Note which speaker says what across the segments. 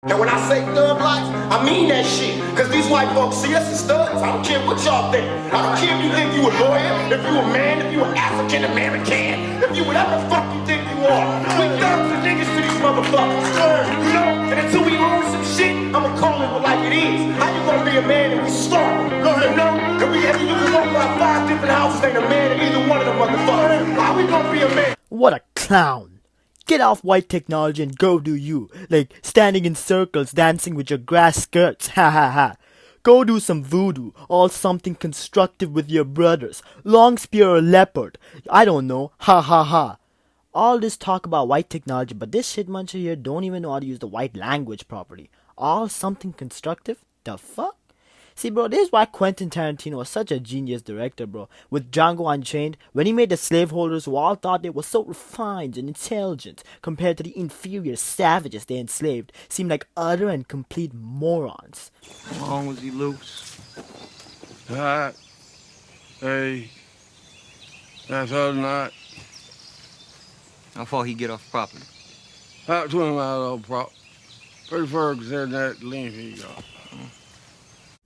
Speaker 1: And when I say thug life, I mean that shit. Cause these white folks see us as thugs. I don't care what y'all think. I don't care if you think you a lawyer, if you a man, if you an African American, if you whatever the fuck you think you are. We thugs and niggas to these motherfuckers. You know? And until we own some shit, I'ma call it like it is. How you gonna be a man and we starve? You know? And you can walk by 5 different houses, ain't a man in either one of them motherfuckers. How we gonna be a man?
Speaker 2: What a clown. Get off white technology and go do you. Like standing in circles dancing with your grass skirts. Ha ha ha. Go do some voodoo or something constructive with your brothers. Long spear or leopard. I don't know. Ha ha ha. All this talk about white technology, but this shit muncher here don't even know how to use the white language properly. All something constructive? The fuck? See, bro, this is why Quentin Tarantino was such a genius director, bro. With Django Unchained, when he made the slaveholders who all thought they were so refined and intelligent compared to the inferior savages they enslaved, seemed like utter and complete morons.
Speaker 3: How long was he loose? That, hey, that other night.
Speaker 4: How far he get off property?
Speaker 3: About 20 miles off prop. Pretty Ferg said that length he got.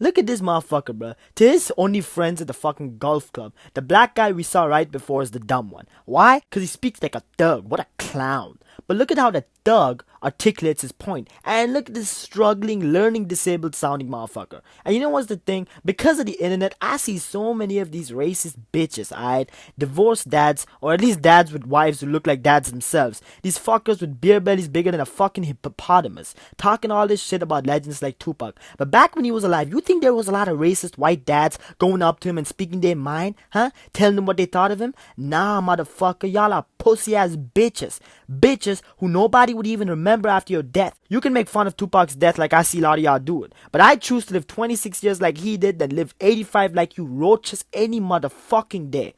Speaker 2: Look at this motherfucker, bruh. To his only friends at the fucking golf club, the black guy we saw right before is the dumb one. Why? Because he speaks like a thug. What a clown. But look at how the thug articulates his point. And look at this struggling, learning disabled sounding motherfucker. And you know what's the thing? Because of the internet, I see so many of these racist bitches, alright? Divorced dads, or at least dads with wives who look like dads themselves. These fuckers with beer bellies bigger than a fucking hippopotamus. Talking all this shit about legends like Tupac. But back when he was alive, you think there was a lot of racist white dads going up to him and speaking their mind? Huh? Telling him what they thought of him? Nah, motherfucker, y'all are pussy ass bitches. Bitches who nobody would even remember after your death. You can make fun of Tupac's death like I see a lot of y'all do it. But I choose to live 26 years like he did than live 85 like you roaches any motherfucking day.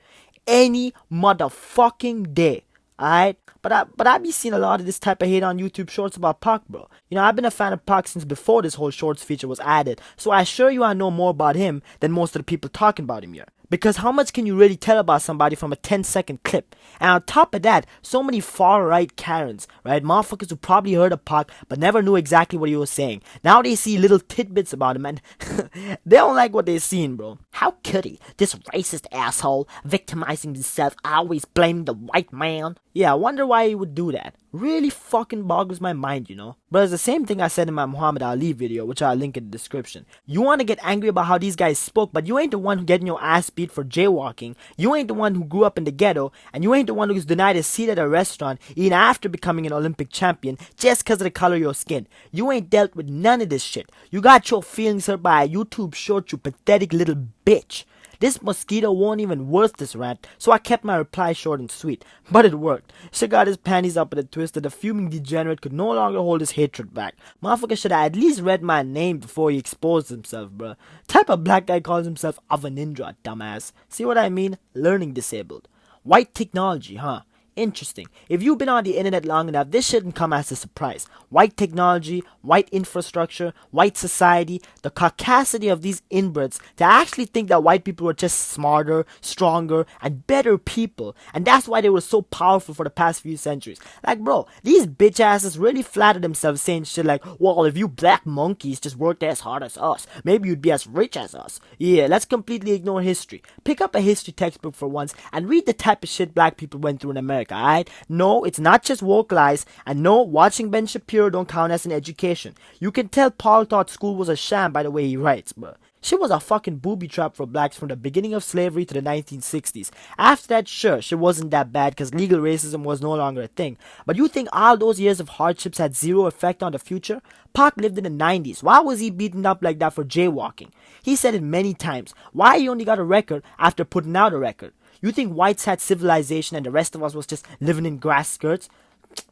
Speaker 2: Any motherfucking day. Alright? But I be seeing a lot of this type of hate on YouTube shorts about Pac, bro. You know, I've been a fan of Pac since before this whole shorts feature was added. So I assure you I know more about him than most of the people talking about him here. Because how much can you really tell about somebody from a 10-second clip? And on top of that, so many far-right Karens, right? Motherfuckers who probably heard of Pac but never knew exactly what he was saying. Now they see little tidbits about him and they don't like what they're seeing, bro. How could he? This racist asshole, victimizing himself, always blaming the white man. Yeah, I wonder why he would do that. Really fucking boggles my mind, you know. But it's the same thing I said in my Muhammad Ali video, which I'll link in the description. You want to get angry about how these guys spoke, but you ain't the one who getting your ass beat for jaywalking. You ain't the one who grew up in the ghetto, and you ain't the one who's denied a seat at a restaurant even after becoming an Olympic champion just because of the color of your skin. You ain't dealt with none of this shit. You got your feelings hurt by a YouTube short, you pathetic little bitch. This mosquito won't even worth this rant, so I kept my reply short and sweet. But it worked. She got his panties up at a twist that the fuming degenerate could no longer hold his hatred back. Motherfucker should have at least read my name before he exposed himself, bruh. Type of black guy calls himself Avanindra, dumbass. See what I mean? Learning disabled. White technology, huh? Interesting. If you've been on the internet long enough, this shouldn't come as a surprise. White technology, white infrastructure, white society, the caucasity of these inbreds to actually think that white people were just smarter, stronger, and better people. And that's why they were so powerful for the past few centuries. Like, bro, these bitch asses really flatter themselves saying shit like, well, if you black monkeys just worked as hard as us, maybe you'd be as rich as us. Yeah, let's completely ignore history. Pick up a history textbook for once and read the type of shit black people went through in America. Alright? No, it's not just woke lies, and no, watching Ben Shapiro don't count as an education. You can tell Paul thought school was a sham by the way he writes, bro. She was a fucking booby trap for blacks from the beginning of slavery to the 1960s. After that, sure, she wasn't that bad because legal racism was no longer a thing. But you think all those years of hardships had zero effect on the future? Pac lived in the 90s. Why was he beaten up like that for jaywalking? He said it many times. Why he only got a record after putting out a record? You think whites had civilization and the rest of us was just living in grass skirts?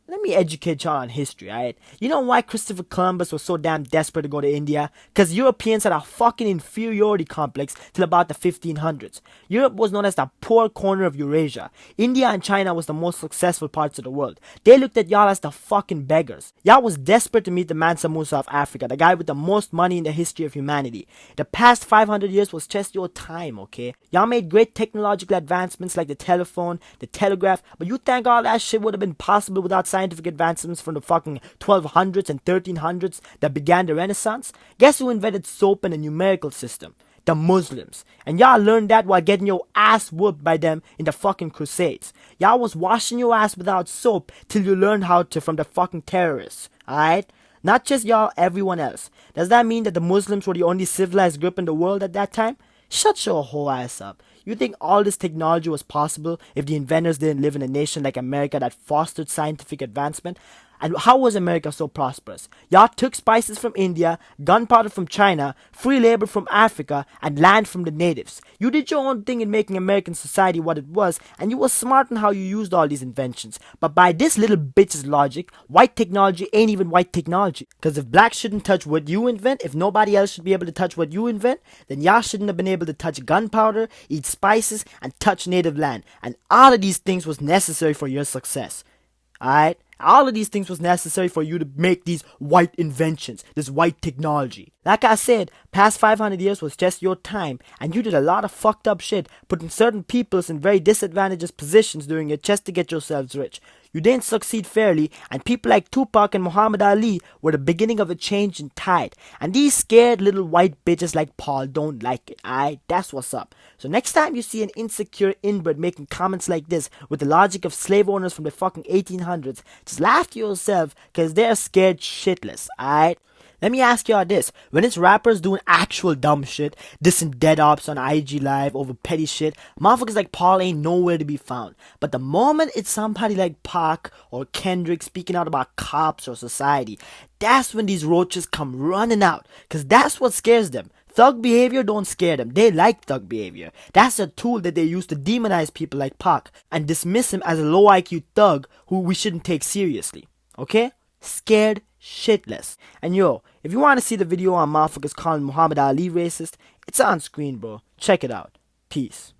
Speaker 2: Let me educate y'all on history, alright? You know why Christopher Columbus was so damn desperate to go to India? Because Europeans had a fucking inferiority complex till about the 1500s. Europe was known as the poor corner of Eurasia. India and China was the most successful parts of the world. They looked at y'all as the fucking beggars. Y'all was desperate to meet the Mansa Musa of Africa, the guy with the most money in the history of humanity. The past 500 years was just your time, okay? Y'all made great technological advancements like the telephone, the telegraph, but you think all that shit would have been possible without scientific advancements from the fucking 1200s and 1300s that began the Renaissance? Guess who invented soap and a numerical system? The Muslims. And y'all learned that while getting your ass whooped by them in the fucking Crusades. Y'all was washing your ass without soap till you learned how to from the fucking terrorists. Alright? Not just y'all, everyone else. Does that mean that the Muslims were the only civilized group in the world at that time? Shut your whole ass up. You think all this technology was possible if the inventors didn't live in a nation like America that fostered scientific advancement? And how was America so prosperous? Y'all took spices from India, gunpowder from China, free labor from Africa, and land from the natives. You did your own thing in making American society what it was, and you were smart in how you used all these inventions. But by this little bitch's logic, white technology ain't even white technology. Cause if blacks shouldn't touch what you invent, if nobody else should be able to touch what you invent, then y'all shouldn't have been able to touch gunpowder, eat spices, and touch native land. And all of these things was necessary for your success. Alright? All of these things was necessary for you to make these white inventions, this white technology. Like I said, past 500 years was just your time, and you did a lot of fucked up shit, putting certain peoples in very disadvantageous positions doing it just to get yourselves rich. You didn't succeed fairly, and people like Tupac and Muhammad Ali were the beginning of a change in tide. And these scared little white bitches like Paul don't like it, alright? That's what's up. So next time you see an insecure inbred making comments like this with the logic of slave owners from the fucking 1800s, just laugh to yourself, cause they're scared shitless, alright? Let me ask y'all this. When it's rappers doing actual dumb shit, dissing dead ops on IG Live over petty shit, motherfuckers like Paul ain't nowhere to be found. But the moment it's somebody like Pac or Kendrick speaking out about cops or society, that's when these roaches come running out. Cause that's what scares them. Thug behavior don't scare them. They like thug behavior. That's a tool that they use to demonize people like Pac and dismiss him as a low IQ thug who we shouldn't take seriously. Okay? Scared shitless. And yo, if you want to see the video on motherfuckers calling Muhammad Ali racist, it's on screen, bro. Check it out. Peace.